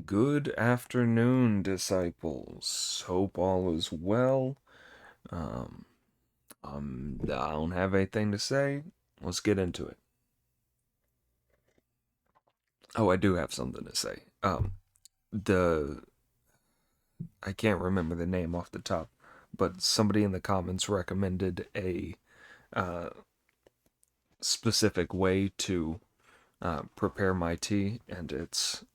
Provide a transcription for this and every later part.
Good afternoon, disciples. Hope all is well. Um, I don't have anything to say. Let's get into it. Oh, I do have something to say. The I can't remember the name off the top, but somebody in the comments recommended a uh, specific way to prepare my tea, and it's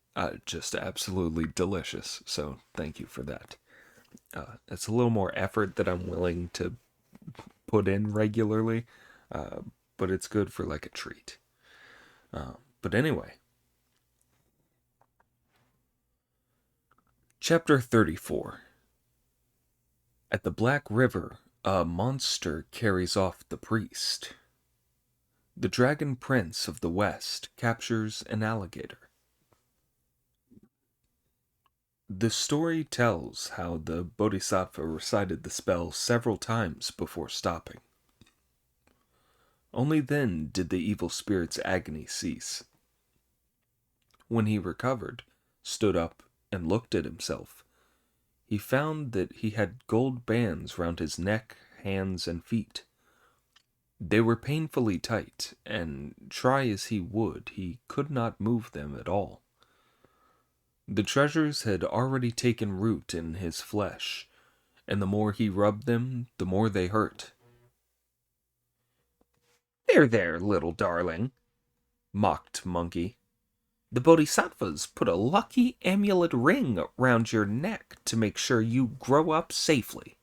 just absolutely delicious. So thank you for that. It's a little more effort that I'm willing to put in regularly, uh, but it's good for like a treat. But anyway, Chapter 34. At the Black River, a monster carries off the priest. The Dragon Prince of the West captures an alligator. The story tells how the Bodhisattva recited the spell several times before stopping. Only then did the evil spirit's agony cease. When he recovered, stood up, and looked at himself, he found that he had gold bands round his neck, hands, and feet. They were painfully tight, and try as he would, he could not move them at all. The treasures had already taken root in his flesh, and the more he rubbed them, the more they hurt. There, little darling, mocked Monkey. The Bodhisattvas put a lucky amulet ring round your neck to make sure you grow up safely.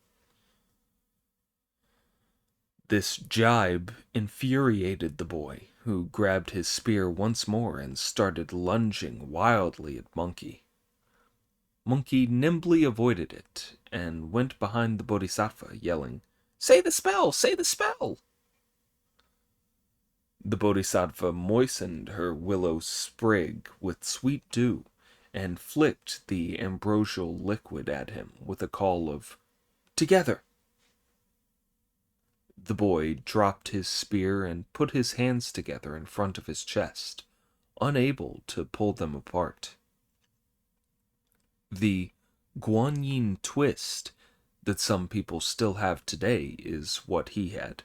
This jibe infuriated the boy, who grabbed his spear once more and started lunging wildly at Monkey. Monkey nimbly avoided it and went behind the Bodhisattva, yelling, "Say the spell! Say the spell!" The Bodhisattva moistened her willow sprig with sweet dew and flicked the ambrosial liquid at him with a call of, "Together!" The boy dropped his spear and put his hands together in front of his chest, unable to pull them apart. The Guan Yin twist that some people still have today is what he had.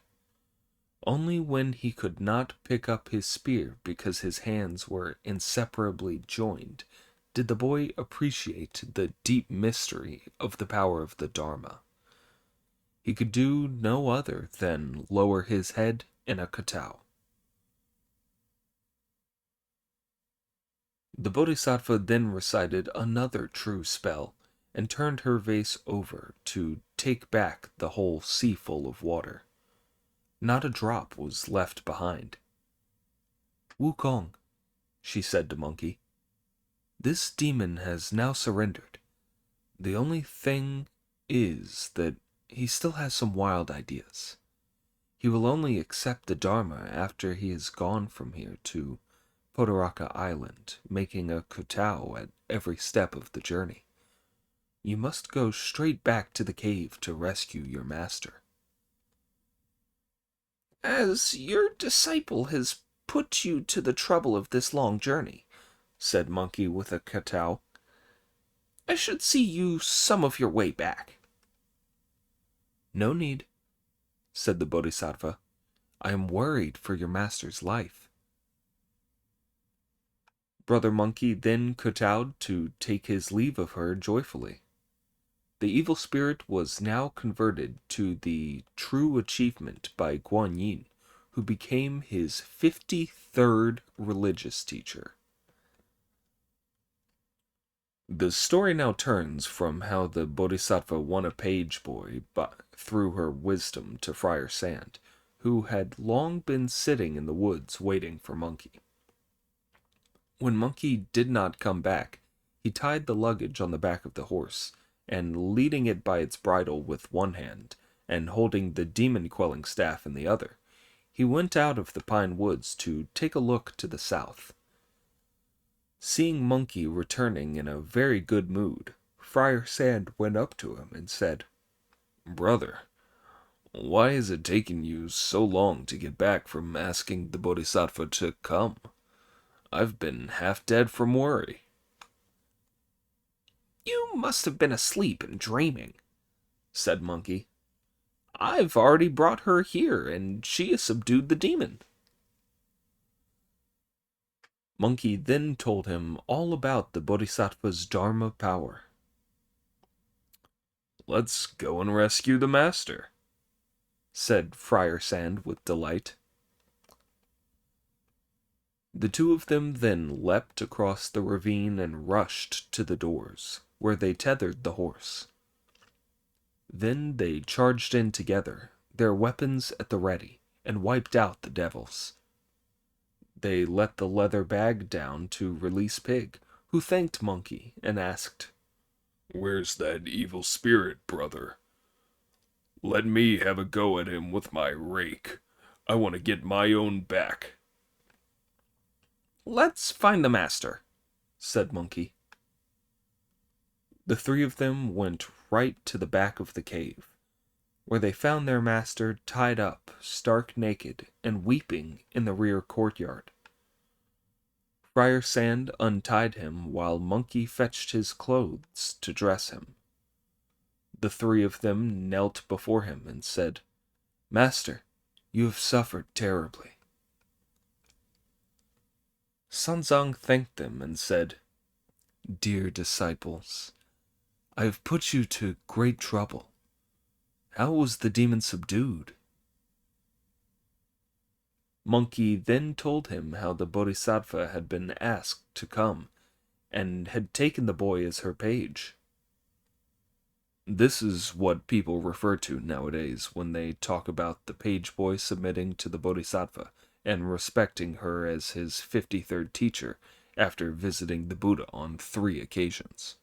Only when he could not pick up his spear because his hands were inseparably joined did the boy appreciate the deep mystery of the power of the Dharma. He could do no other than lower his head in a kowtow. The Bodhisattva then recited another true spell and turned her vase over to take back the whole seaful of water. Not a drop was left behind. "Wukong," she said to Monkey, "this demon has now surrendered. The only thing is that he still has some wild ideas. He will only accept the Dharma after he is gone from here to Potoraka Island, making a kowtow at every step of the journey. You must go straight back to the cave to rescue your master." "As your disciple has put you to the trouble of this long journey," said Monkey with a kowtow, "I should see you some of your way back." "No need," said the Bodhisattva. "I am worried for your master's life." Brother Monkey then kowtowed to take his leave of her joyfully. The evil spirit was now converted to the true achievement by Guan Yin, who became his 53rd religious teacher. The story now turns from how the Bodhisattva won a page boy through her wisdom to Friar Sand, who had long been sitting in the woods waiting for Monkey. When Monkey did not come back, he tied the luggage on the back of the horse, and leading it by its bridle with one hand, and holding the demon-quelling staff in the other, he went out of the pine woods to take a look to the south. Seeing Monkey returning in a very good mood, Friar Sand went up to him and said, "Brother, why is it taking you so long to get back from asking the Bodhisattva to come? I've been half dead from worry." You must have been asleep and dreaming, said Monkey. I've already brought her here, and she has subdued the demon. Monkey then told him all about the Bodhisattva's Dharma power. Let's go and rescue the master, said Friar Sand with delight. The two of them then leapt across the ravine and rushed to the doors, where they tethered the horse. Then they charged in together, their weapons at the ready, and wiped out the devils. They let the leather bag down to release Pig, who thanked Monkey and asked, "Where's that evil spirit, brother? Let me have a go at him with my rake. I want to get my own back." "Let's find the master," said Monkey. The three of them went right to the back of the cave, where they found their master tied up, stark naked, and weeping in the rear courtyard. Friar Sand untied him while Monkey fetched his clothes to dress him. The three of them knelt before him and said, "Master, you have suffered terribly." Sanzang thanked them and said, "Dear disciples, I have put you to great trouble. How was the demon subdued?" Monkey then told him how the Bodhisattva had been asked to come, and had taken the boy as her page. This is what people refer to nowadays when they talk about the page boy submitting to the Bodhisattva and respecting her as his 53rd teacher after visiting the Buddha on 3 occasions.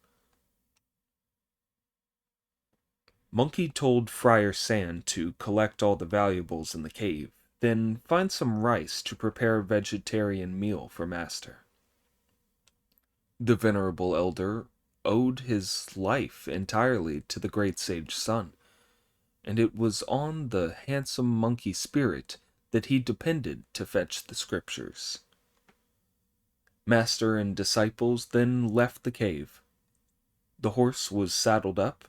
Monkey told Friar Sand to collect all the valuables in the cave, then find some rice to prepare a vegetarian meal for Master. The venerable elder owed his life entirely to the great sage Sun, and it was on the handsome monkey spirit that he depended to fetch the scriptures. Master and disciples then left the cave. The horse was saddled up,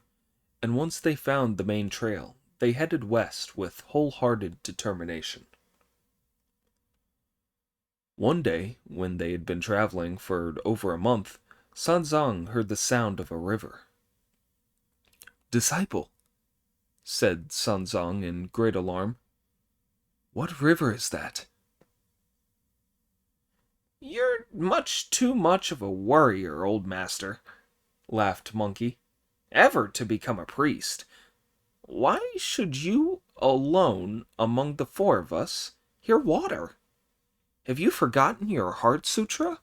and once they found the main trail, they headed west with wholehearted determination. One day, when they had been traveling for over a month, Sanzang heard the sound of a river. "Disciple," said Sanzang in great alarm, "what river is that?" "You're much too much of a worrier, old master," laughed Monkey, "ever to become a priest. Why should you alone among the 4 of us hear water? Have you forgotten your Heart Sutra?"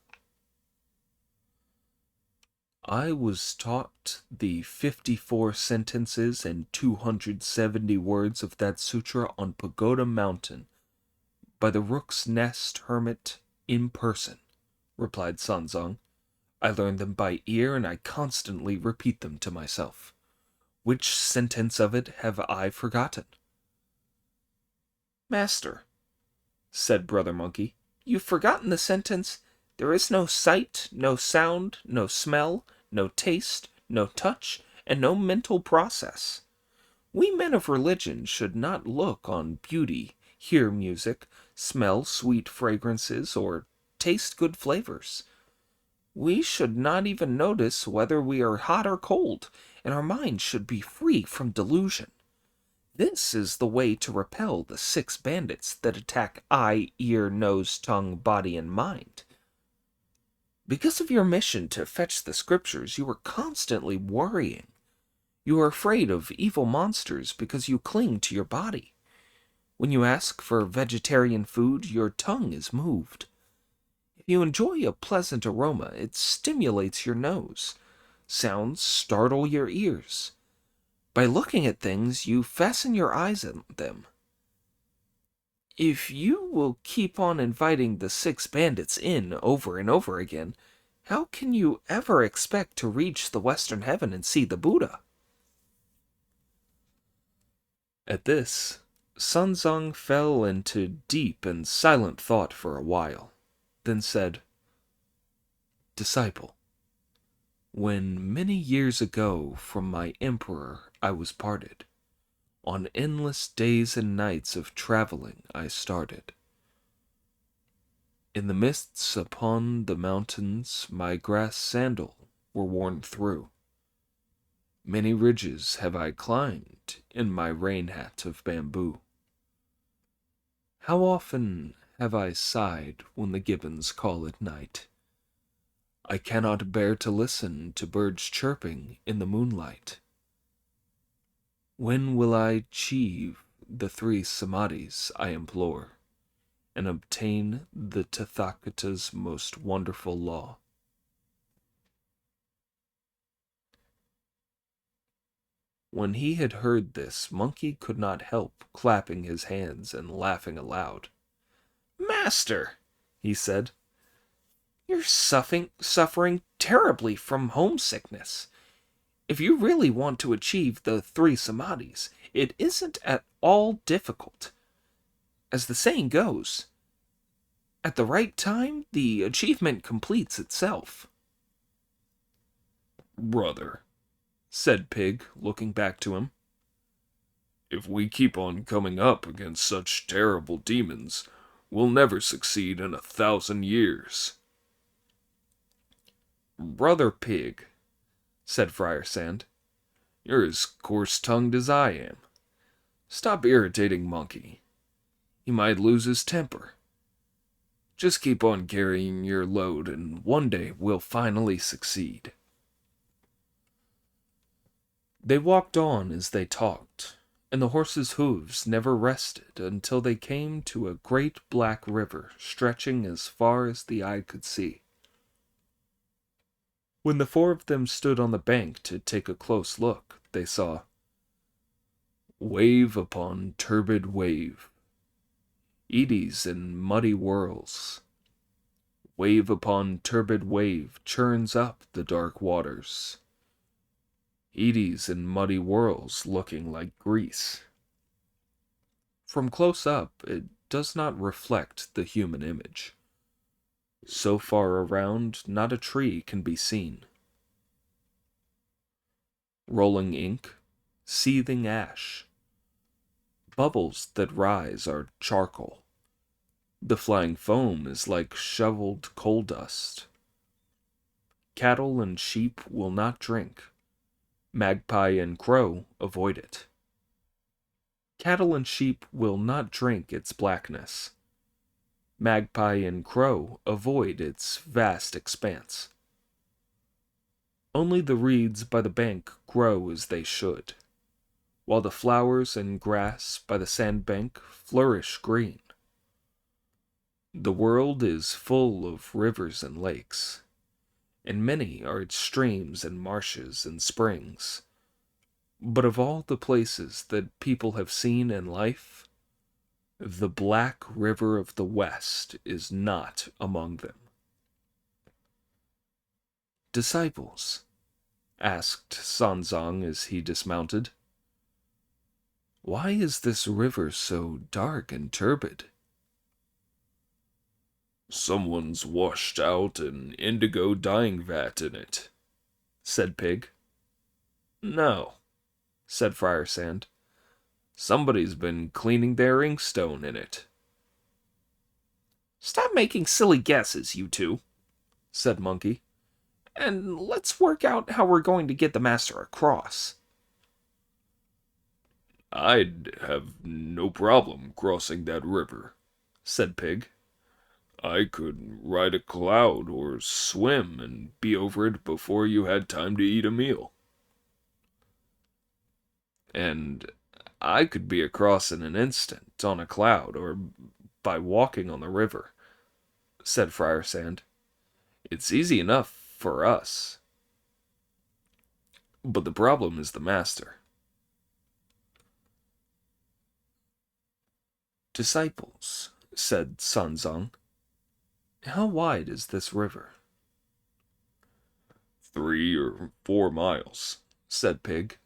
"I was taught the 54 sentences and 270 words of that sutra on Pagoda Mountain by the Rook's Nest Hermit in person," replied Sanzang. "I learned them by ear, and I constantly repeat them to myself. Which sentence of it have I forgotten?" "Master," said Brother Monkey, "you've forgotten the sentence, 'There is no sight, no sound, no smell, no taste, no touch, and no mental process.' We men of religion should not look on beauty, hear music, smell sweet fragrances, or taste good flavors. We should not even notice whether we are hot or cold, and our minds should be free from delusion. This is the way to repel the 6 bandits that attack eye, ear, nose, tongue, body, and mind. Because of your mission to fetch the scriptures, you are constantly worrying. You are afraid of evil monsters because you cling to your body. When you ask for vegetarian food, your tongue is moved. If you enjoy a pleasant aroma, it stimulates your nose. Sounds startle your ears. By looking at things, you fasten your eyes on them. If you will keep on inviting the 6 bandits in over and over again, how can you ever expect to reach the western heaven and see the Buddha?" At this, Sanzang fell into deep and silent thought for a while, then said, "Disciple, When many years ago from my emperor I was parted, on endless days and nights of traveling I started. In the mists upon the mountains my grass sandal were worn through. Many ridges have I climbed in my rain hat of bamboo. How often have I sighed when the gibbons call at night. I cannot bear to listen to birds chirping in the moonlight. When will I achieve the 3 samadhis I implore, and obtain the Tathagata's most wonderful law? When he had heard this, Monkey could not help clapping his hands and laughing aloud. "Master," he said, "you're suffering terribly from homesickness. If you really want to achieve the 3 samadhis, it isn't at all difficult. As the saying goes, at the right time, the achievement completes itself." "Brother," said Pig, looking back to him, "if we keep on coming up against such terrible demons, we'll never succeed in 1,000 years. "Brother Pig," said Friar Sand, "you're as coarse-tongued as I am. Stop irritating Monkey. He might lose his temper. Just keep on carrying your load, and one day we'll finally succeed." They walked on as they talked, and the horses' hooves never rested until they came to a great black river stretching as far as the eye could see. When the 4 of them stood on the bank to take a close look, they saw wave upon turbid wave, eddies in muddy whirls. Wave upon turbid wave churns up the dark waters. Eddies in muddy whirls looking like grease. From close up, it does not reflect the human image. So far around, not a tree can be seen. Rolling ink, seething ash. Bubbles that rise are charcoal. The flying foam is like shoveled coal dust. Cattle and sheep will not drink. Magpie and crow avoid it. Cattle and sheep will not drink its blackness. Magpie and crow avoid its vast expanse. Only the reeds by the bank grow as they should, while the flowers and grass by the sandbank flourish green. The world is full of rivers and lakes, and many are its streams and marshes and springs. But of all the places that people have seen in life, the Black River of the West is not among them. "Disciples," asked Sanzang as he dismounted, "why is this river so dark and turbid?" "Someone's washed out an indigo dyeing vat in it," said Pig. "No," said Friar Sand. "Somebody's been cleaning their inkstone in it." "Stop making silly guesses, you two," said Monkey, "and let's work out how we're going to get the master across." "I'd have no problem crossing that river," said Pig. "I could ride a cloud or swim and be over it before you had time to eat a meal." "And I could be across in an instant, on a cloud, or by walking on the river," said Friar Sand. "It's easy enough for us. But the problem is the master." "Disciples," said Sanzang, "how wide is this river?" 3 or 4 miles, said Pig.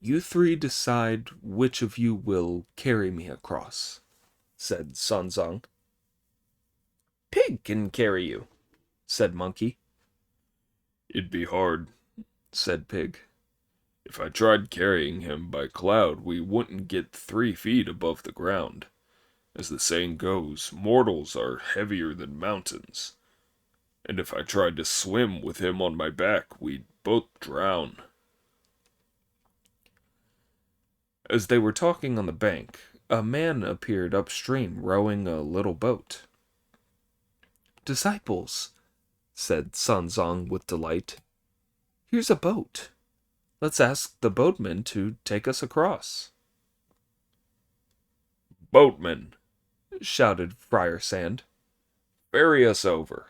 "You 3 decide which of you will carry me across," said Sanzang. "Pig can carry you," said Monkey. It'd be hard, said Pig. if I tried carrying him by cloud, we wouldn't get 3 feet above the ground. As the saying goes, mortals are heavier than mountains. And if I tried to swim with him on my back, we'd both drown. As they were talking on the bank, a man appeared upstream rowing a little boat. Disciples, said Sanzong with delight. Here's a boat. Let's ask the boatman to take us across. Boatman, Shouted Friar Sand. ferry us over.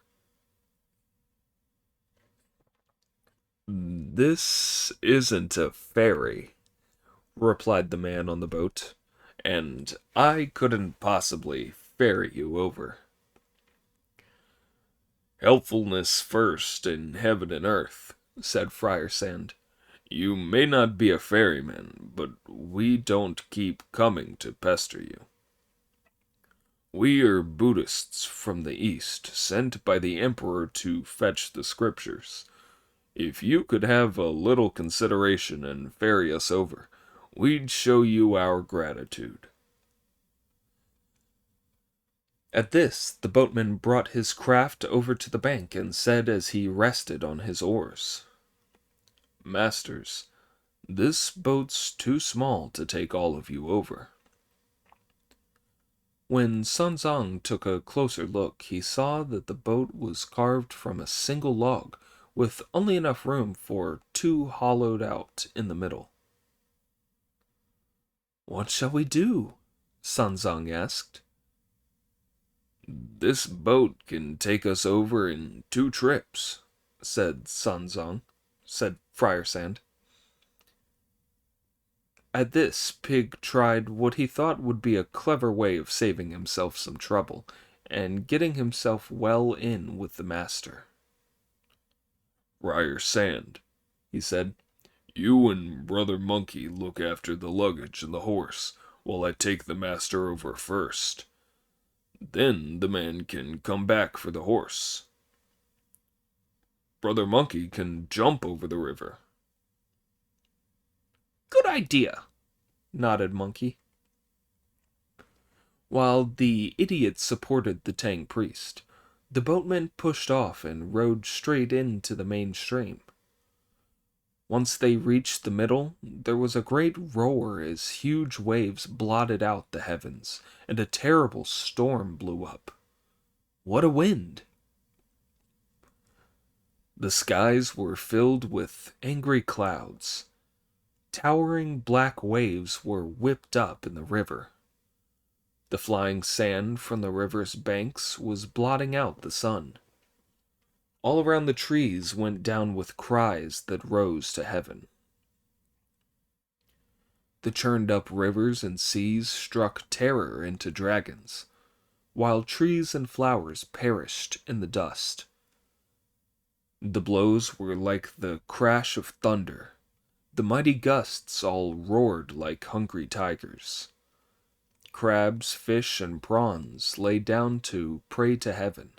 This isn't a ferry, replied the man on the boat, and I couldn't possibly ferry you over. Helpfulness first in heaven and earth, Said Friar Sand. You may not be a ferryman, but we don't keep coming to pester you. We are Buddhists from the East, sent by the Emperor to fetch the scriptures. If you could have a little consideration and ferry us over, we'd show you our gratitude. At this, the boatman brought his craft over to the bank and said as he rested on his oars, Masters, this boat's too small to take all of you over. When Sunzong took a closer look, he saw that the boat was carved from a single log, with only enough room for 2 hollowed out in the middle. What shall we do? Sunzong asked. This boat can take us over in 2 trips, said Friar Sand. At this, Pig tried what he thought would be a clever way of saving himself some trouble, and getting himself well in with the master. Friar Sand, he said, you and Brother Monkey look after the luggage and the horse, while I take the master over first. Then the man can come back for the horse. Brother Monkey can jump over the river. Good idea, nodded Monkey. While the idiot supported the Tang priest, the boatman pushed off and rowed straight into the main stream. Once they reached the middle, there was a great roar as huge waves blotted out the heavens, and a terrible storm blew up. What a wind! The skies were filled with angry clouds. Towering black waves were whipped up in the river. The flying sand from the river's banks was blotting out the sun. All around the trees went down with cries that rose to heaven. The churned up rivers and seas struck terror into dragons, while trees and flowers perished in the dust. The blows were like the crash of thunder. The mighty gusts all roared like hungry tigers. Crabs, fish, and prawns lay down to pray to heaven,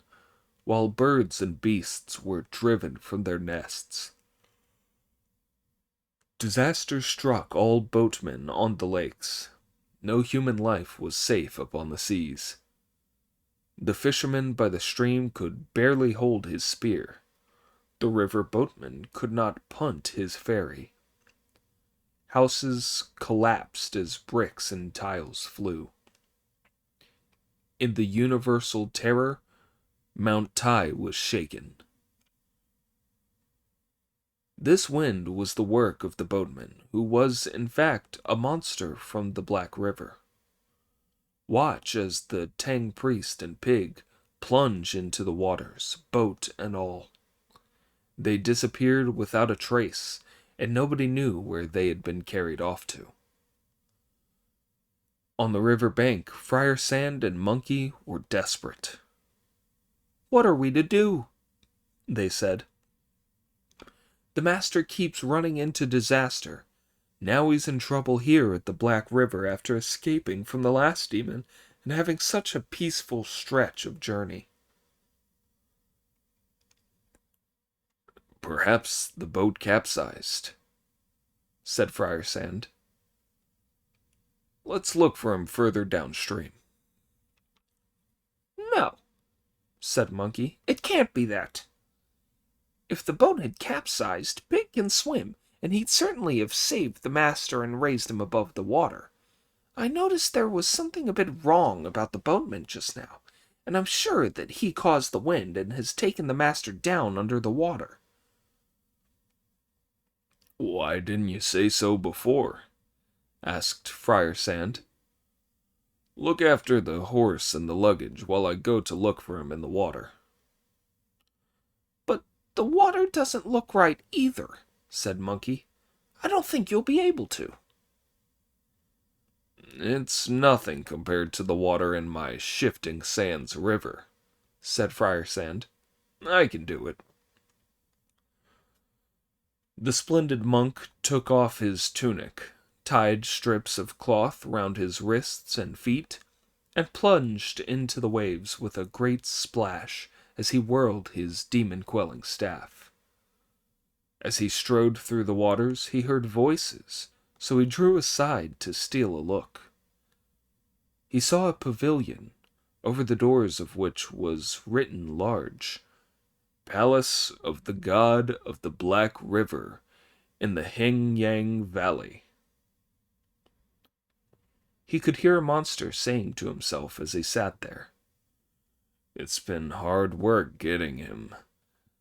while birds and beasts were driven from their nests. Disaster struck all boatmen on the lakes. No human life was safe upon the seas. The fisherman by the stream could barely hold his spear. The river boatman could not punt his ferry. Houses collapsed as bricks and tiles flew. In the universal terror, Mount Tai was shaken. This wind was the work of the boatman, who was, in fact, a monster from the Black River. Watch as the Tang priest and Pig plunge into the waters, boat and all. They disappeared without a trace, and nobody knew where they had been carried off to. On the river bank, Friar Sand and Monkey were desperate. What are we to do? They said. The master keeps running into disaster. Now he's in trouble here at the Black River after escaping from the last demon and having such a peaceful stretch of journey. Perhaps the boat capsized, said Friar Sand. Let's look for him further downstream. No, said Monkey. It can't be that. If the boat had capsized, Pig can swim, and he'd certainly have saved the master and raised him above the water. I noticed there was something a bit wrong about the boatman just now, and I'm sure that he caused the wind and has taken the master down under the water. Why didn't you say so before? Asked Friar Sand. Look after the horse and the luggage while I go to look for him in the water. But the water doesn't look right either, said Monkey. I don't think you'll be able to. It's nothing compared to the water in my shifting sands river, said Friar Sand. I can do it. The splendid monk took off his tunic, tied strips of cloth round his wrists and feet, and plunged into the waves with a great splash as he whirled his demon-quelling staff. As he strode through the waters, he heard voices, so he drew aside to steal a look. He saw a pavilion, over the doors of which was written large, Palace of the God of the Black River in the Hengyang Valley. He could hear a monster saying to himself as he sat there, It's been hard work getting him,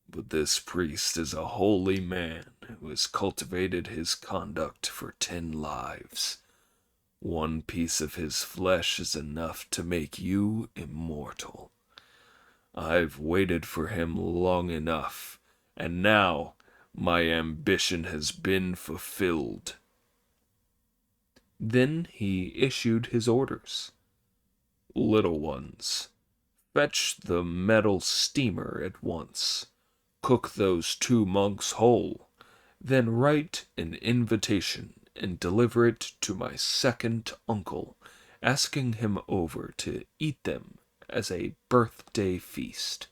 but this priest is a holy man who has cultivated his conduct for 10 lives. One piece of his flesh is enough to make you immortal. I've waited for him long enough, and now my ambition has been fulfilled. Then he issued his orders. Little ones, fetch the metal steamer at once. Cook those 2 monks whole. Then write an invitation and deliver it to my second uncle, asking him over to eat them as a birthday feast.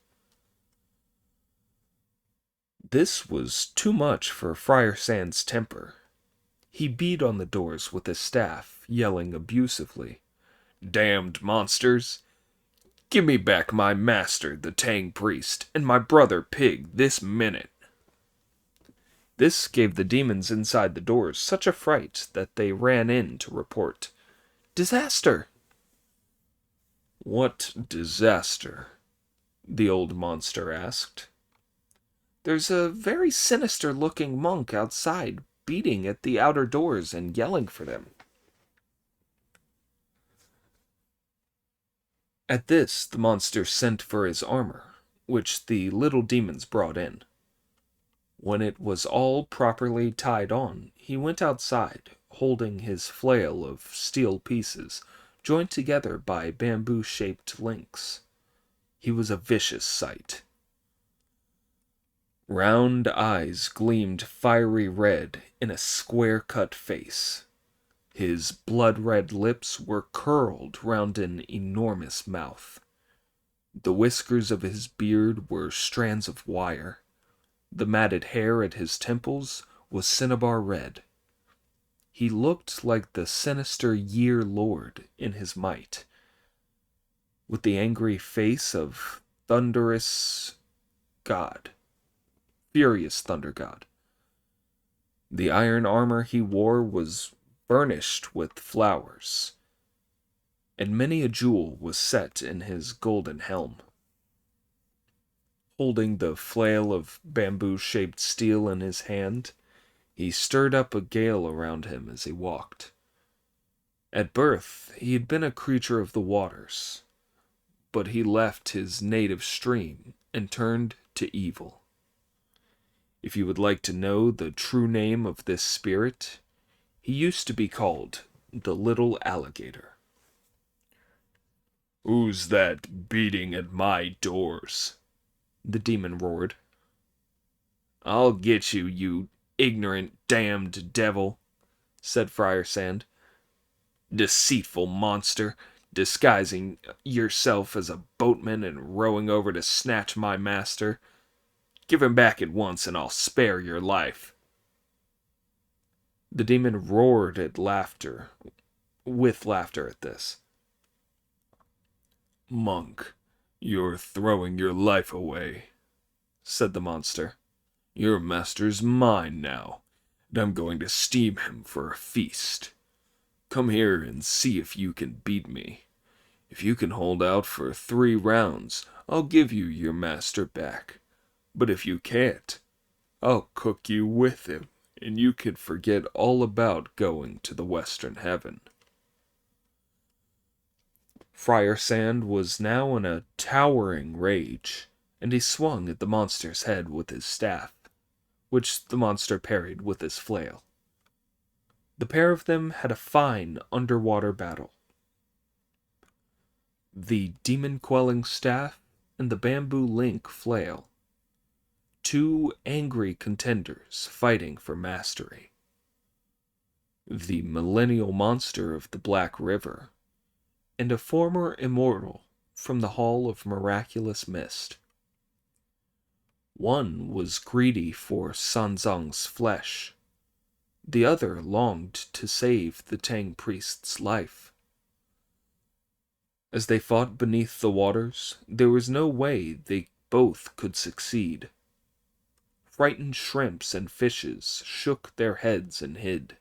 This was too much for Friar Sand's temper. He beat on the doors with his staff, yelling abusively, Damned monsters! Give me back my master, the Tang priest, and my brother Pig this minute. This gave the demons inside the doors such a fright that they ran in to report. Disaster! What disaster? The old monster asked. There's a very sinister-looking monk outside, beating at the outer doors and yelling for them. At this, the monster sent for his armor, which the little demons brought in. When it was all properly tied on, he went outside, holding his flail of steel pieces, joined together by bamboo-shaped links. He was a vicious sight. Round eyes gleamed fiery red in a square-cut face. His blood-red lips were curled round an enormous mouth. The whiskers of his beard were strands of wire. The matted hair at his temples was cinnabar red. He looked like the sinister Year Lord in his might, with the angry face of thunderous God, furious thunder god. The iron armor he wore was burnished with flowers, and many a jewel was set in his golden helm. Holding the flail of bamboo-shaped steel in his hand, he stirred up a gale around him as he walked. At birth, he had been a creature of the waters, but he left his native stream and turned to evil. If you would like to know the true name of this spirit, he used to be called the Little Alligator. Who's that beating at my doors? The demon roared. I'll get you, you ignorant, damned devil, said Friar Sand. Deceitful monster, disguising yourself as a boatman and rowing over to snatch my master. Give him back at once and I'll spare your life." The demon roared with laughter at this. "Monk, you're throwing your life away," said the monster. "Your master's mine now, and I'm going to steam him for a feast. Come here and see if you can beat me. If you can hold out for 3 rounds, I'll give you your master back. But if you can't, I'll cook you with him, and you can forget all about going to the Western Heaven." Friar Sand was now in a towering rage, and he swung at the monster's head with his staff, which the monster parried with his flail. The pair of them had a fine underwater battle. The demon-quelling staff and the bamboo link flail. 2 angry contenders fighting for mastery. The millennial monster of the Black River and a former immortal from the Hall of Miraculous Mist. One was greedy for Sanzang's flesh. The other longed to save the Tang priest's life. As they fought beneath the waters, there was no way they both could succeed. Frightened shrimps and fishes shook their heads and hid.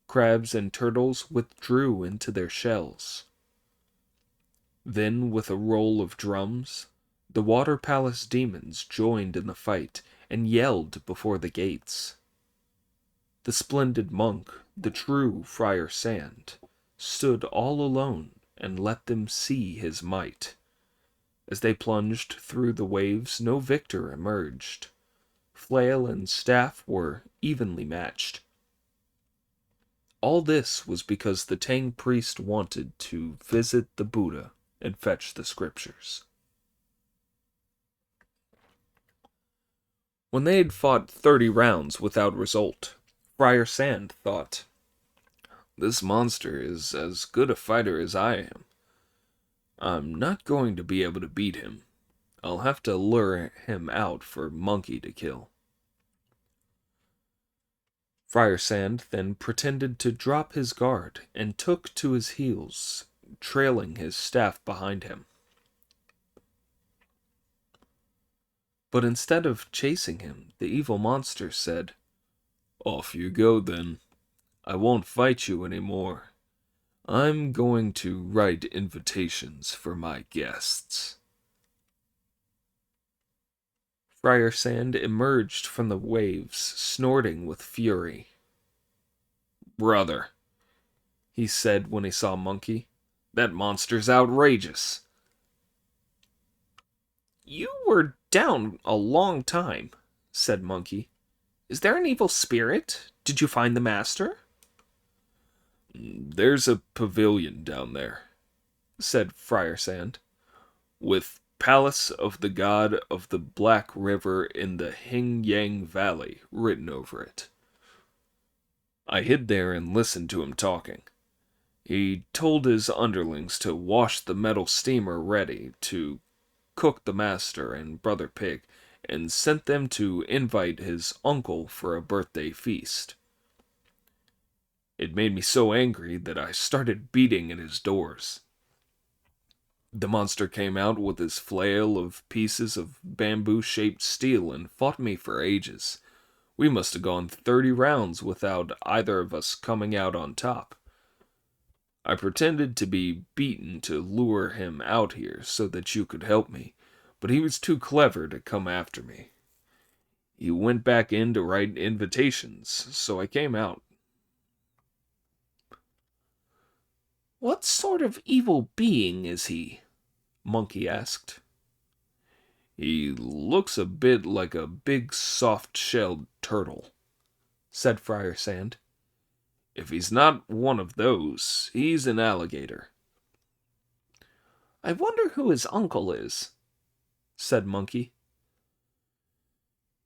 Crabs and turtles withdrew into their shells. Then, with a roll of drums, the Water Palace demons joined in the fight and yelled before the gates. The splendid monk, the true Friar Sand, stood all alone and let them see his might. As they plunged through the waves, no victor emerged. Flail and staff were evenly matched. All this was because the Tang priest wanted to visit the Buddha and fetch the scriptures. When they had fought 30 rounds without result, Friar Sand thought, "This monster is as good a fighter as I am. I'm not going to be able to beat him. I'll have to lure him out for Monkey to kill." Friar Sand then pretended to drop his guard and took to his heels, trailing his staff behind him. But instead of chasing him, the evil monster said, "Off you go then. I won't fight you anymore. I'm going to write invitations for my guests." Friar Sand emerged from the waves, snorting with fury. "Brother," he said when he saw Monkey, "that monster's outrageous." "You were down a long time," said Monkey. "Is there an evil spirit? Did you find the master?" "There's a pavilion down there," said Friar Sand, "with Palace of the God of the Black River in the Hing-Yang Valley written over it. I hid there and listened to him talking. He told his underlings to wash the metal steamer ready to cook the master and Brother Pig, and sent them to invite his uncle for a birthday feast. It made me so angry that I started beating at his doors. The monster came out with his flail of pieces of bamboo-shaped steel and fought me for ages. We must have gone 30 rounds without either of us coming out on top. I pretended to be beaten to lure him out here so that you could help me, but he was too clever to come after me. He went back in to write invitations, so I came out." "What sort of evil being is he?" Monkey asked. "He looks a bit like a big soft-shelled turtle," said Friar Sand. "If he's not one of those, he's an alligator." "I wonder who his uncle is," said Monkey.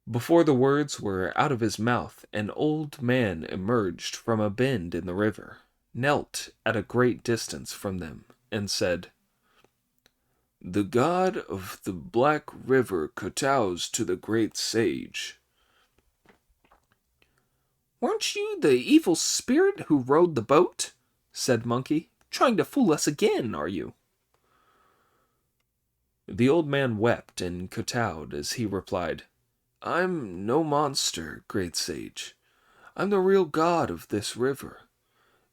Before the words were out of his mouth, an old man emerged from a bend in the river, knelt at a great distance from them, and said, The god of the Black River kowtows to the great sage. Weren't you the evil spirit who rowed the boat? Said Monkey. Trying to fool us again, are you? The old man wept and kowtowed as he replied, I'm no monster, great sage. I'm the real god of this river.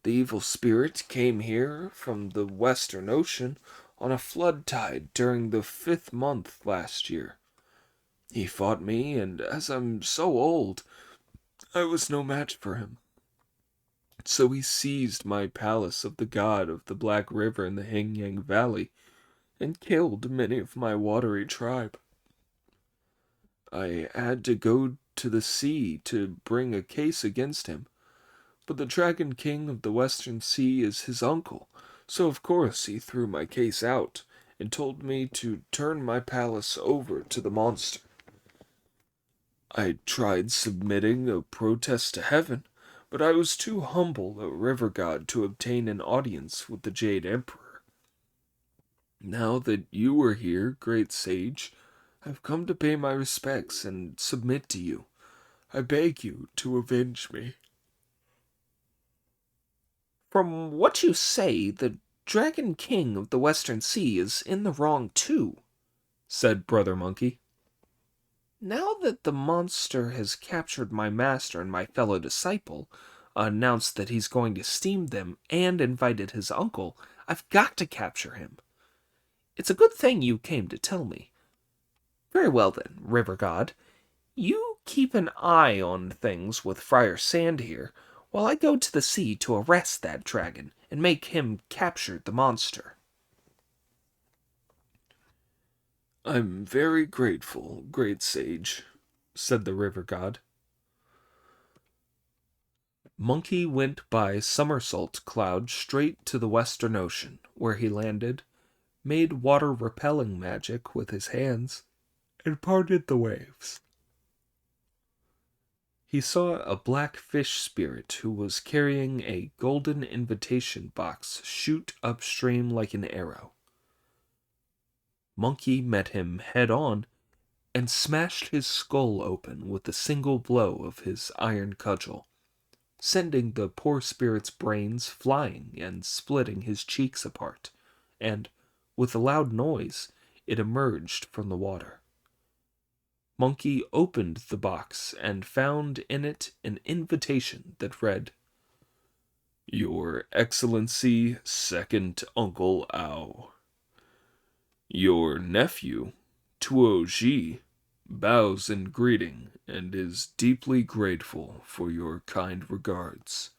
The evil spirit came here from the western ocean on a flood tide during the 5th month last year. He fought me, and as I'm so old, I was no match for him. So he seized my palace of the god of the Black River in the Hingyang Valley and killed many of my watery tribe. I had to go to the sea to bring a case against him, but the Dragon King of the Western Sea is his uncle, so of course he threw my case out and told me to turn my palace over to the monster. I tried submitting a protest to heaven, but I was too humble a river god to obtain an audience with the Jade Emperor. Now that you are here, great sage, I've come to pay my respects and submit to you. I beg you to avenge me. From what you say, the Dragon King of the Western Sea is in the wrong too, said Brother Monkey. Now that the monster has captured my master and my fellow disciple, announced that he's going to steam them, and invited his uncle, I've got to capture him. It's a good thing you came to tell me. Very well then, River God. You keep an eye on things with Friar Sand here, while I go to the sea to arrest that dragon and make him capture the monster. I'm very grateful, great sage, said the river god. Monkey went by Somersault Cloud straight to the Western Ocean, where he landed, made water-repelling magic with his hands, and parted the waves. He saw a black fish spirit who was carrying a golden invitation box shoot upstream like an arrow. Monkey met him head-on and smashed his skull open with a single blow of his iron cudgel, sending the poor spirit's brains flying and splitting his cheeks apart, and, with a loud noise, it emerged from the water. Monkey opened the box and found in it an invitation that read, Your Excellency, Second Uncle Ao. Your nephew, Tuo Ji, bows in greeting and is deeply grateful for your kind regards.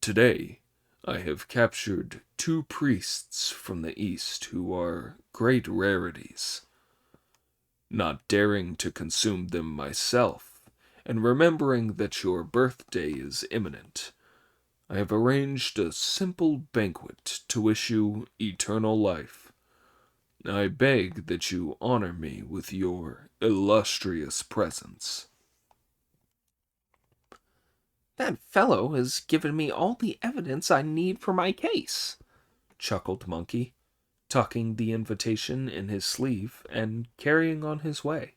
Today, I have captured 2 priests from the east who are great rarities. Not daring to consume them myself, and remembering that your birthday is imminent, I have arranged a simple banquet to wish you eternal life. I beg that you honor me with your illustrious presence. That fellow has given me all the evidence I need for my case, chuckled Monkey, tucking the invitation in his sleeve and carrying on his way.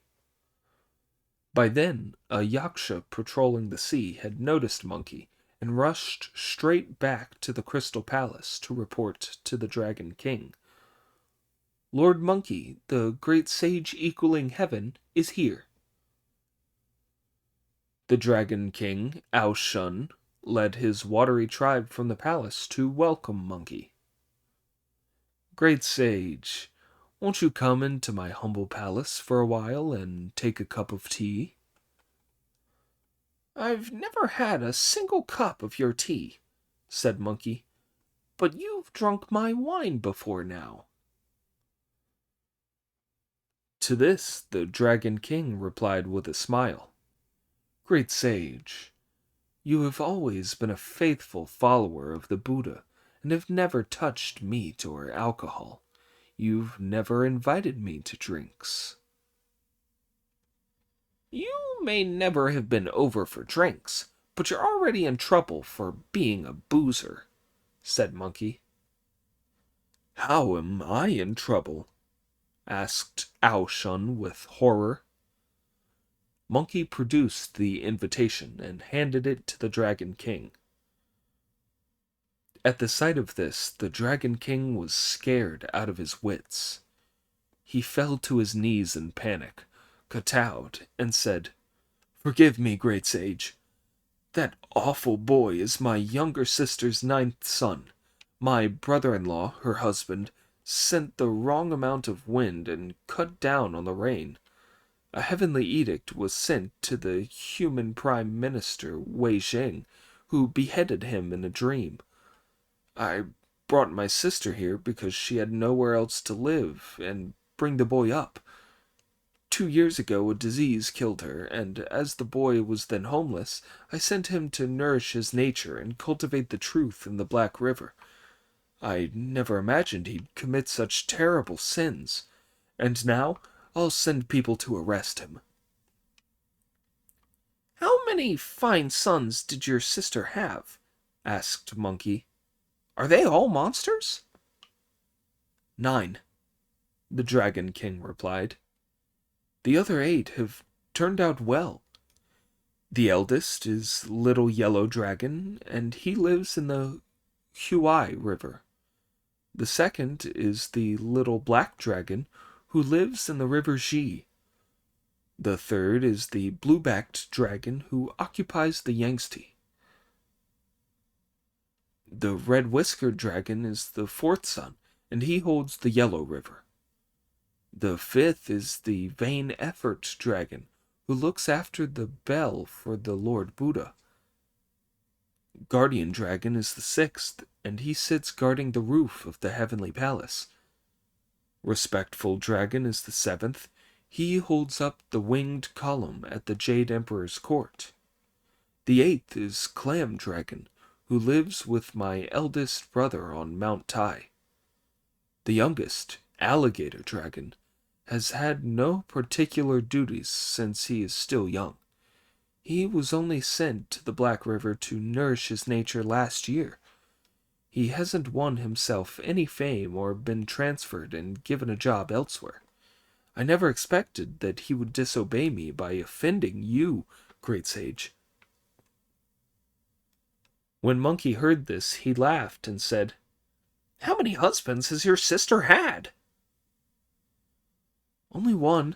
By then, a yaksha patrolling the sea had noticed Monkey and rushed straight back to the Crystal Palace to report to the Dragon King. Lord Monkey, the great sage equaling heaven, is here. The Dragon King, Ao Shun, led his watery tribe from the palace to welcome Monkey. Great sage, won't you come into my humble palace for a while and take a cup of tea? I've never had a single cup of your tea, said Monkey, but you've drunk my wine before now. To this the Dragon King replied with a smile. Great sage, you have always been a faithful follower of the Buddha and have never touched meat or alcohol. You've never invited me to drinks. You may never have been over for drinks, but you're already in trouble for being a boozer, said Monkey. How am I in trouble? asked Ao Shun with horror. Monkey produced the invitation and handed it to the Dragon King. At the sight of this, the Dragon King was scared out of his wits. He fell to his knees in panic, kowtowed, and said, "Forgive me, great sage. That awful boy is my younger sister's 9th son. My brother-in-law, her husband, sent the wrong amount of wind and cut down on the rain. A heavenly edict was sent to the human Prime Minister, Wei Jing, who beheaded him in a dream. I brought my sister here because she had nowhere else to live and bring the boy up. 2 years ago a disease killed her, and as the boy was then homeless, I sent him to nourish his nature and cultivate the truth in the Black River. I never imagined he'd commit such terrible sins, and now I'll send people to arrest him." "How many fine sons did your sister have?" asked Monkey. "Are they all monsters?" "9," the Dragon King replied. "The other 8 have turned out well. The eldest is Little Yellow Dragon, and he lives in the Huai River. The second is the Little Black Dragon, who lives in the River Xi. The third is the Blue-backed Dragon, who occupies the Yangtze. The Red-whiskered Dragon is the 4th son, and he holds the Yellow River. The 5th is the Vain Effort Dragon, who looks after the bell for the Lord Buddha. Guardian Dragon is the 6th, and he sits guarding the roof of the Heavenly Palace. Respectful Dragon is the 7th. He holds up the winged column at the Jade Emperor's court. The 8th is Clam Dragon, who lives with my eldest brother on Mount Tai. The youngest, Alligator Dragon, has had no particular duties since he is still young. He was only sent to the Black River to nourish his nature last year. He hasn't won himself any fame or been transferred and given a job elsewhere. I never expected that he would disobey me by offending you, great sage." When Monkey heard this, he laughed and said, "How many husbands has your sister had?" "Only one,"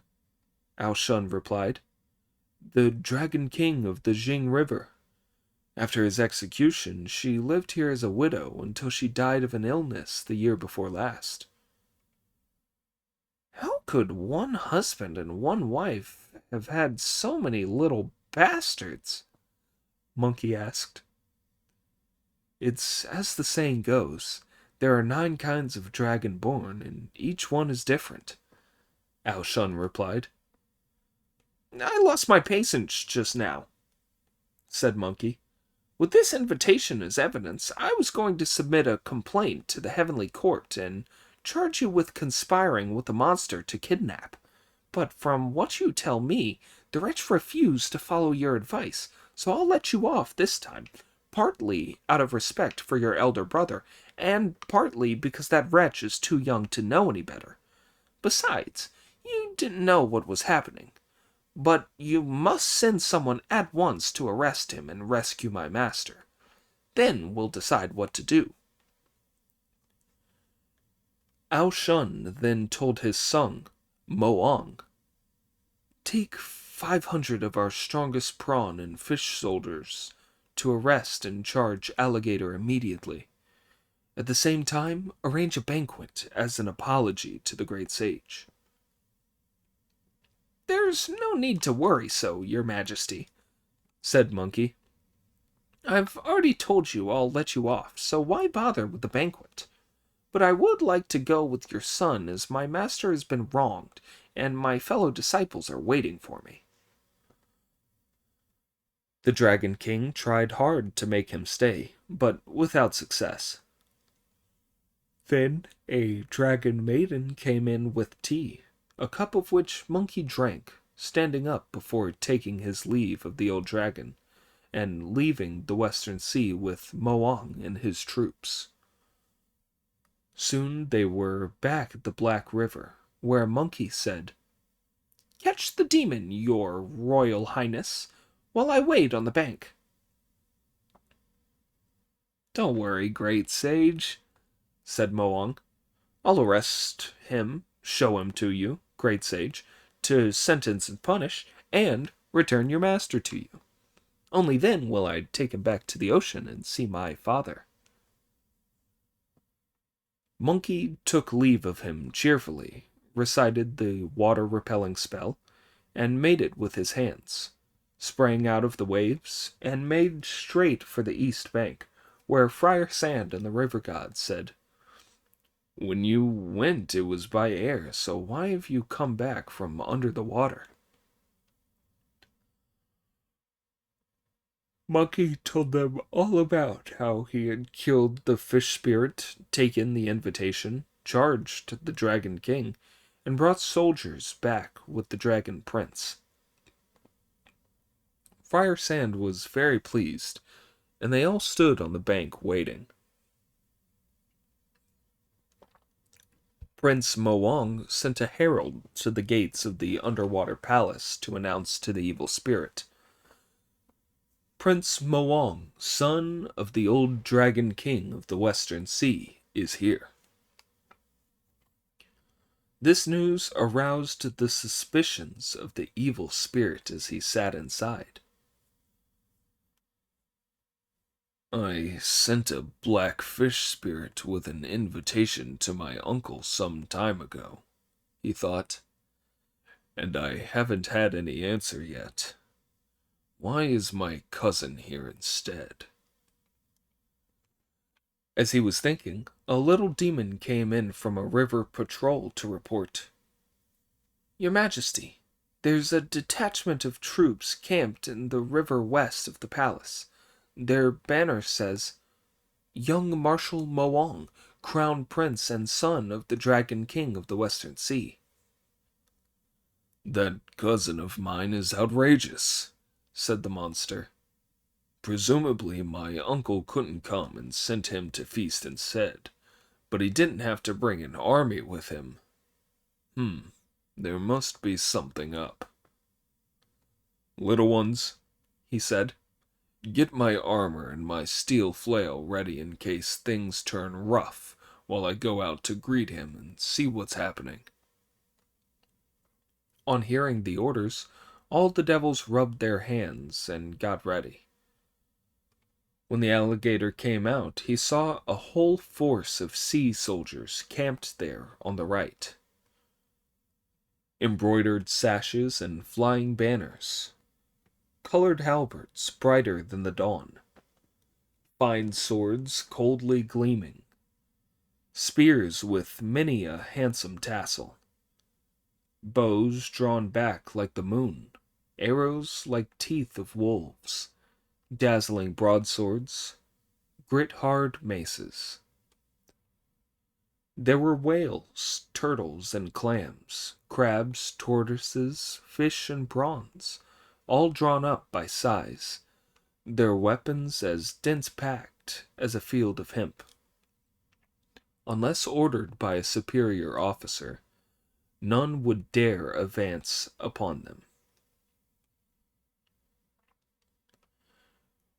Ao Shun replied. "The Dragon King of the Jing River. After his execution, she lived here as a widow until she died of an illness the year before last." "How could one husband and one wife have had so many little bastards?" Monkey asked. "It's as the saying goes, there are 9 kinds of dragon born, and each one is different," Ao Shun replied. "I lost my patience just now," said Monkey. "With this invitation as evidence, I was going to submit a complaint to the Heavenly Court and charge you with conspiring with the monster to kidnap. But from what you tell me, the wretch refused to follow your advice, so I'll let you off this time, partly out of respect for your elder brother, and partly because that wretch is too young to know any better. Besides, you didn't know what was happening. But you must send someone at once to arrest him and rescue my master. Then we'll decide what to do." Ao Shun then told his son, Moong, "Take 500 of our strongest prawn and fish soldiers to arrest and charge Alligator immediately. At the same time, arrange a banquet as an apology to the great sage." "There's no need to worry so, your majesty," said Monkey. "I've already told you I'll let you off, so why bother with the banquet? But I would like to go with your son, as my master has been wronged, and my fellow disciples are waiting for me." The Dragon King tried hard to make him stay, but without success. Then a dragon maiden came in with tea, a cup of which Monkey drank, standing up before taking his leave of the old dragon, and leaving the Western Sea with Moong and his troops. Soon they were back at the Black River, where a monkey said, "Catch the demon, your royal highness, while I wait on the bank." "Don't worry, great sage," said Moong. "I'll arrest him, show him to you, great sage, to sentence and punish, and return your master to you. Only then will I take him back to the ocean and see my father." Monkey took leave of him cheerfully, recited the water-repelling spell, and made it with his hands, sprang out of the waves, and made straight for the east bank, where Friar Sand and the river god said, "When you went it was by air, so why have you come back from under the water?" Monkey told them all about how he had killed the fish spirit, taken the invitation, charged the Dragon King, and brought soldiers back with the Dragon Prince. Friar Sand was very pleased, and they all stood on the bank waiting. Prince Moong sent a herald to the gates of the underwater palace to announce to the evil spirit, "Prince Moong, son of the old Dragon King of the Western Sea, is here." This news aroused the suspicions of the evil spirit as he sat inside. "I sent a black fish spirit with an invitation to my uncle some time ago," he thought, "and I haven't had any answer yet. Why is my cousin here instead?" As he was thinking, a little demon came in from a river patrol to report, "Your Majesty, there's a detachment of troops camped in the river west of the palace. Their banner says, 'Young Marshal Moong, Crown Prince and son of the Dragon King of the Western Sea.'" "That cousin of mine is outrageous," said the monster. "Presumably my uncle couldn't come and sent him to feast instead, but he didn't have to bring an army with him. There must be something up." "Little ones," he said, "get my armor and my steel flail ready in case things turn rough while I go out to greet him and see what's happening." On hearing the orders, all the devils rubbed their hands and got ready. When the alligator came out, he saw a whole force of sea soldiers camped there on the right. Embroidered sashes and flying banners, colored halberds brighter than the dawn, fine swords coldly gleaming, spears with many a handsome tassel, bows drawn back like the moon, arrows like teeth of wolves, dazzling broadswords, grit-hard maces. There were whales, turtles, and clams, crabs, tortoises, fish, and prawns, all drawn up by size, their weapons as dense-packed as a field of hemp. Unless ordered by a superior officer, none would dare advance upon them.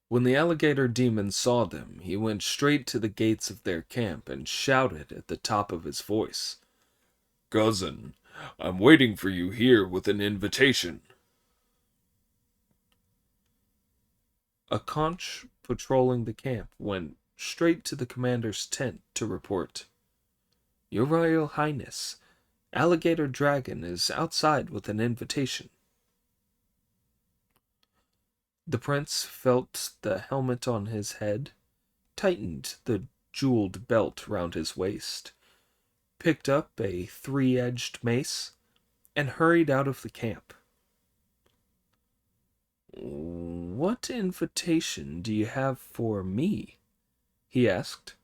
When the alligator demon saw them, he went straight to the gates of their camp and shouted at the top of his voice, "Cousin, I'm waiting for you here with an invitation." A conch patrolling the camp went straight to the commander's tent to report, "Your Royal Highness, Alligator Dragon is outside with an invitation." The prince felt the helmet on his head, tightened the jeweled belt round his waist, picked up a three-edged mace, and hurried out of the camp. "What invitation do you have for me?" he asked.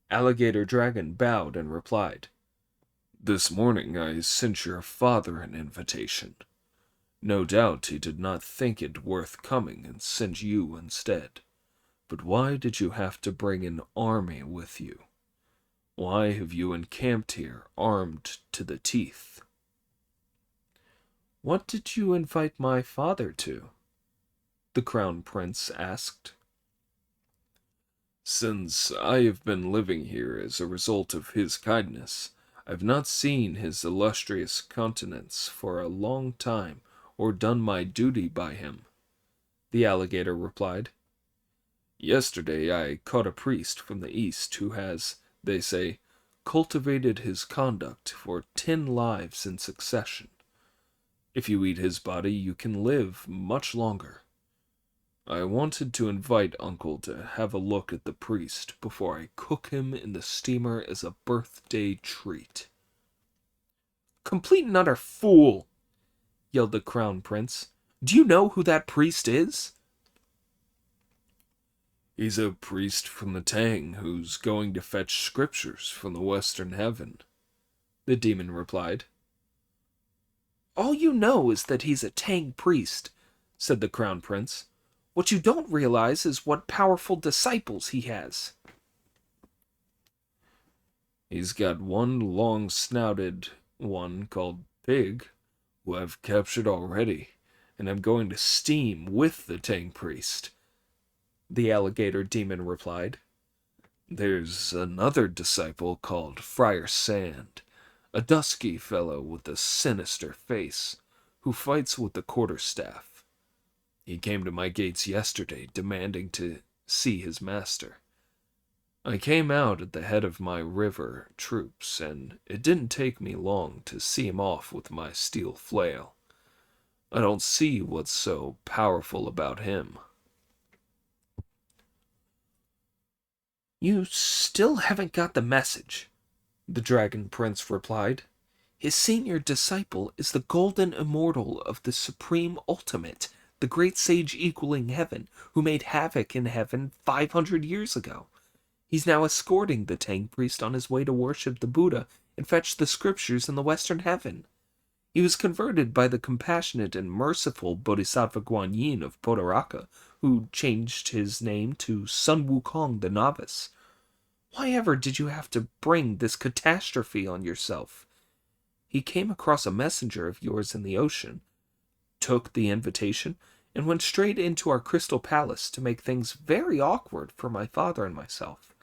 Alligator Dragon bowed and replied, "This morning I sent your father an invitation. No doubt he did not think it worth coming and sent you instead. But why did you have to bring an army with you? Why have you encamped here, armed to the teeth?" "What did you invite my father to?" the Crown Prince asked. "Since I have been living here as a result of his kindness, I've not seen his illustrious countenance for a long time or done my duty by him," the alligator replied. "Yesterday I caught a priest from the East who has, they say, cultivated his conduct for 10 lives in succession. If you eat his body, you can live much longer. I wanted to invite Uncle to have a look at the priest before I cook him in the steamer as a birthday treat." "Complete and utter fool!" yelled the Crown Prince. "Do you know who that priest is?" "He's a priest from the Tang who's going to fetch scriptures from the western heaven," the demon replied. "All you know is that he's a Tang priest," said the Crown Prince. "What you don't realize is what powerful disciples he has." "He's got one long-snouted one called Pig, who I've captured already, and I'm going to steam with the Tang priest," the alligator demon replied. "There's another disciple called Friar Sand, a dusky fellow with a sinister face, who fights with the quarterstaff. He came to my gates yesterday demanding to see his master. I came out at the head of my river troops, and it didn't take me long to see him off with my steel flail. I don't see what's so powerful about him." "You still haven't got the message," the Dragon Prince replied. "His senior disciple is the golden immortal of the Supreme Ultimate, the great sage equaling heaven, who made havoc in heaven 500 years ago. He's now escorting the Tang priest on his way to worship the Buddha and fetch the scriptures in the western heaven. He was converted by the compassionate and merciful Bodhisattva Guan Yin of Podaraka, who changed his name to Sun Wukong the Novice. Why ever did you have to bring this catastrophe on yourself? He came across a messenger of yours in the ocean, took the invitation, and went straight into our crystal palace to make things very awkward for my father and myself.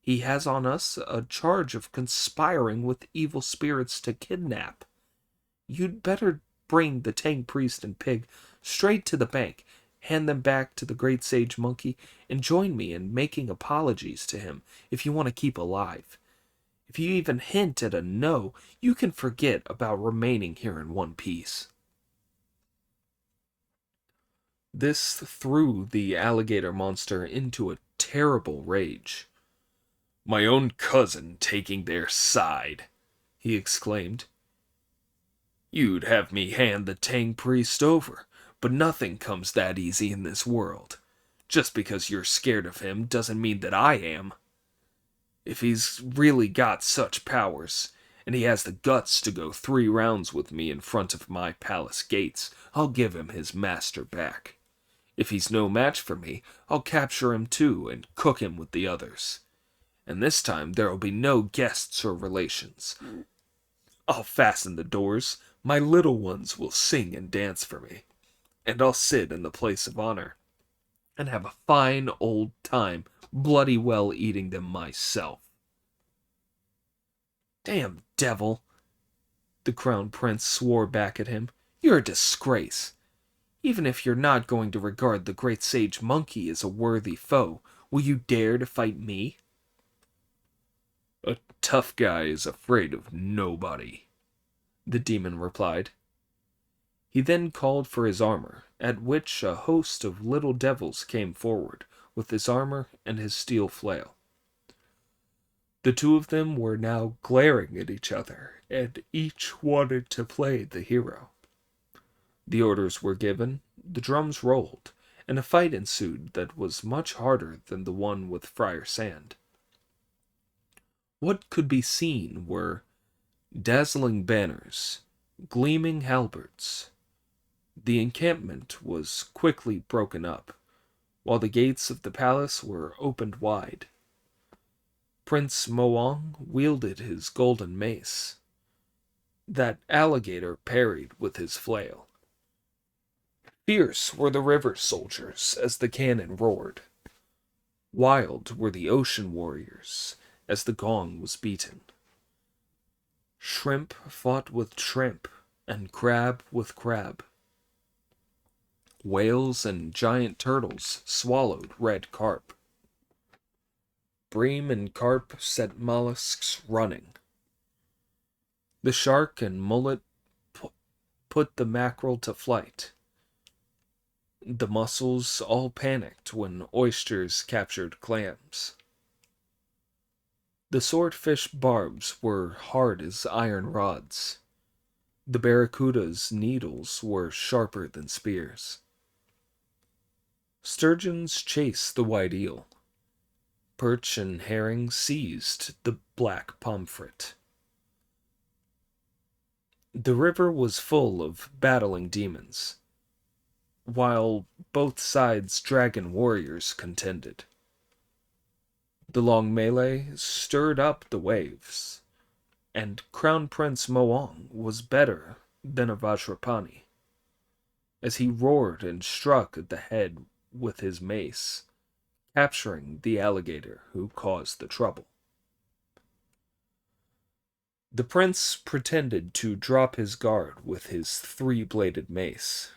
He has on us a charge of conspiring with evil spirits to kidnap. You'd better bring the Tang priest and Pig straight to the bank, hand them back to the great sage monkey, and join me in making apologies to him if you want to keep alive. If you even hint at a no, you can forget about remaining here in one piece." This threw the alligator monster into a terrible rage. "My own cousin taking their side," he exclaimed. "You'd have me hand the Tang priest over, but nothing comes that easy in this world. Just because you're scared of him doesn't mean that I am. If he's really got such powers, and he has the guts to go 3 rounds with me in front of my palace gates, I'll give him his master back. If he's no match for me, I'll capture him too and cook him with the others. And this time there'll be no guests or relations. I'll fasten the doors, my little ones will sing and dance for me, and I'll sit in the place of honor and have a fine old time bloody well eating them myself." "Damn devil," the Crown Prince swore back at him. "You're a disgrace. Even if you're not going to regard the great sage monkey as a worthy foe, will you dare to fight me?" "A tough guy is afraid of nobody," the demon replied. He then called for his armor, at which a host of little devils came forward, with his armor and his steel flail. The two of them were now glaring at each other, and each wanted to play the hero. The orders were given, the drums rolled, and a fight ensued that was much harder than the one with Friar Sand. What could be seen were dazzling banners, gleaming halberds. The encampment was quickly broken up, while the gates of the palace were opened wide. Prince Moang wielded his golden mace. That alligator parried with his flail. Fierce were the river soldiers as the cannon roared. Wild were the ocean warriors as the gong was beaten. Shrimp fought with shrimp, and crab with crab. Whales and giant turtles swallowed red carp. Bream and carp set mollusks running. The shark and mullet put the mackerel to flight. The mussels all panicked when oysters captured clams. The swordfish barbs were hard as iron rods. The barracuda's needles were sharper than spears. Sturgeons chased the white eel. Perch and herring seized the black pomfret. The river was full of battling demons, while both sides' dragon warriors contended. The long melee stirred up the waves, and Crown Prince Moang was better than a Vajrapani, as he roared and struck at the head with his mace, capturing the alligator who caused the trouble. The prince pretended to drop his guard with his three-bladed mace.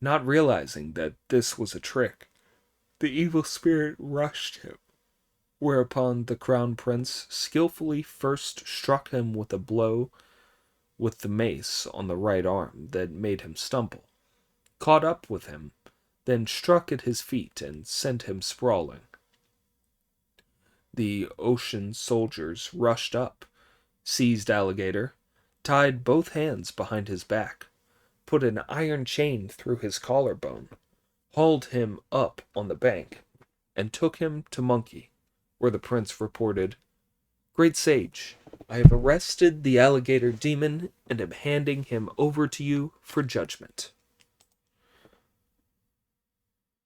Not realizing that this was a trick, the evil spirit rushed him, whereupon the crown prince skillfully first struck him with a blow with the mace on the right arm that made him stumble, caught up with him, then struck at his feet and sent him sprawling. The ocean soldiers rushed up, seized alligator, tied both hands behind his back, put an iron chain through his collarbone, hauled him up on the bank, and took him to Monkey, where the prince reported, "Great sage, I have arrested the alligator demon and am handing him over to you for judgment."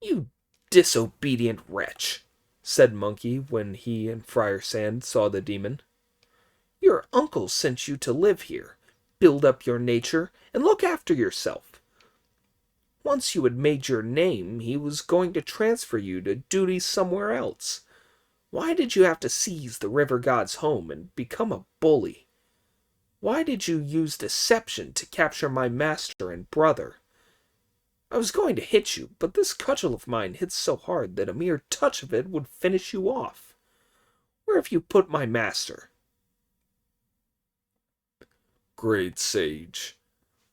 "You disobedient wretch," said Monkey when he and Friar Sand saw the demon. "Your uncle sent you to live here, build up your nature, and look after yourself. Once you had made your name, he was going to transfer you to duties somewhere else. Why did you have to seize the river god's home and become a bully? Why did you use deception to capture my master and brother? I was going to hit you, but this cudgel of mine hits so hard that a mere touch of it would finish you off. Where have you put my master?" "Great sage,"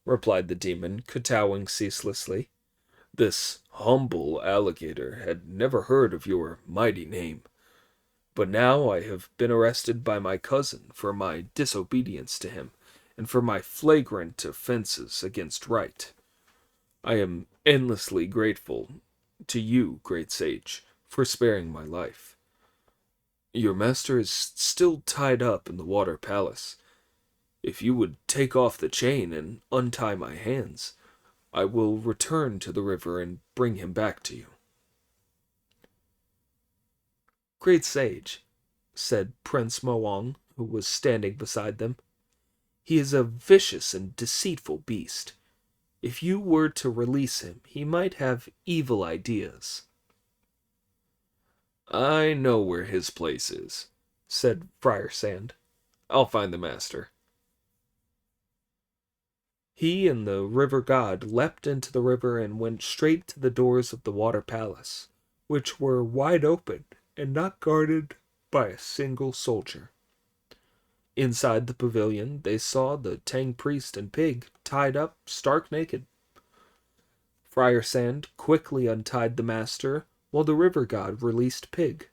replied the demon, kowtowing ceaselessly, "this humble alligator had never heard of your mighty name. But now I have been arrested by my cousin for my disobedience to him, and for my flagrant offenses against right. I am endlessly grateful to you, great sage, for sparing my life. Your master is still tied up in the water palace. If you would take off the chain and untie my hands, I will return to the river and bring him back to you." "Great sage," said Prince Moang, who was standing beside them, "he is a vicious and deceitful beast. If you were to release him, he might have evil ideas." "I know where his place is," said Friar Sand. "I'll find the master." He and the river god leapt into the river and went straight to the doors of the water palace, which were wide open and not guarded by a single soldier. Inside the pavilion, they saw the Tang priest and pig tied up stark naked. Friar Sand quickly untied the master, while the river god released pig.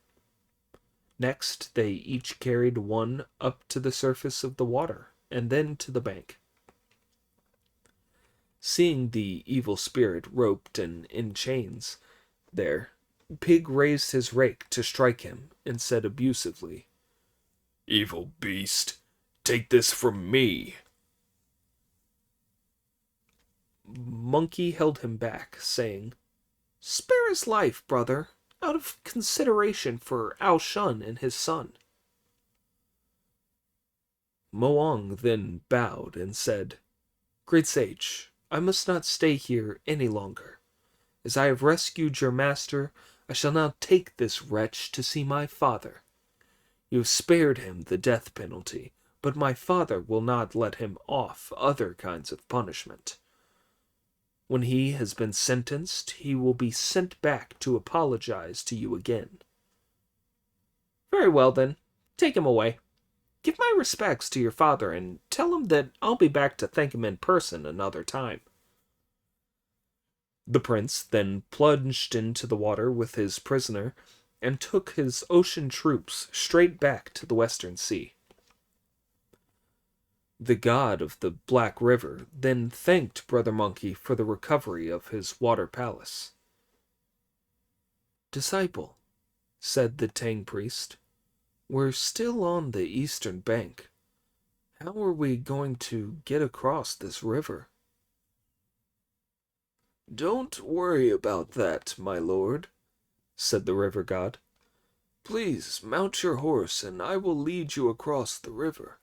Next, they each carried one up to the surface of the water, and then to the bank. Seeing the evil spirit roped and in chains there, Pig raised his rake to strike him and said abusively, "Evil beast, take this from me." Monkey held him back, saying, "Spare his life, brother, out of consideration for Ao Shun and his son." Moang then bowed and said, "Great sage, I must not stay here any longer. As I have rescued your master, I shall now take this wretch to see my father. You have spared him the death penalty, but my father will not let him off other kinds of punishment. When he has been sentenced, he will be sent back to apologize to you again." "Very well, then. Take him away. Give my respects to your father and tell him that I'll be back to thank him in person another time." The prince then plunged into the water with his prisoner and took his ocean troops straight back to the Western Sea. The god of the Black River then thanked Brother Monkey for the recovery of his water palace. "Disciple," said the Tang priest, "we're still on the eastern bank. How are we going to get across this river?" "Don't worry about that, my lord," said the river god. "Please mount your horse and I will lead you across the river."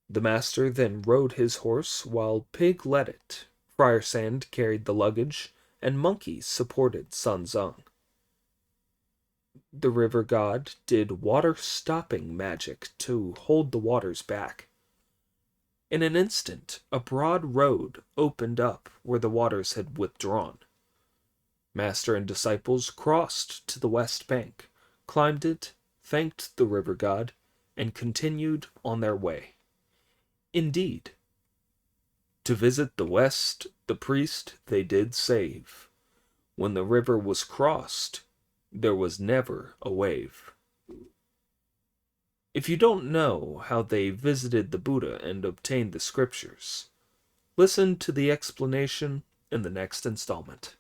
The master then rode his horse while Pig led it. Friar Sand carried the luggage, and Monkey supported Sun Zung. The river god did water-stopping magic to hold the waters back. In an instant, a broad road opened up where the waters had withdrawn. Master and disciples crossed to the west bank, climbed it, thanked the river god, and continued on their way. Indeed, to visit the west, the priest they did save. When the river was crossed, there was never a wave. If you don't know how they visited the Buddha and obtained the scriptures, listen to the explanation in the next installment.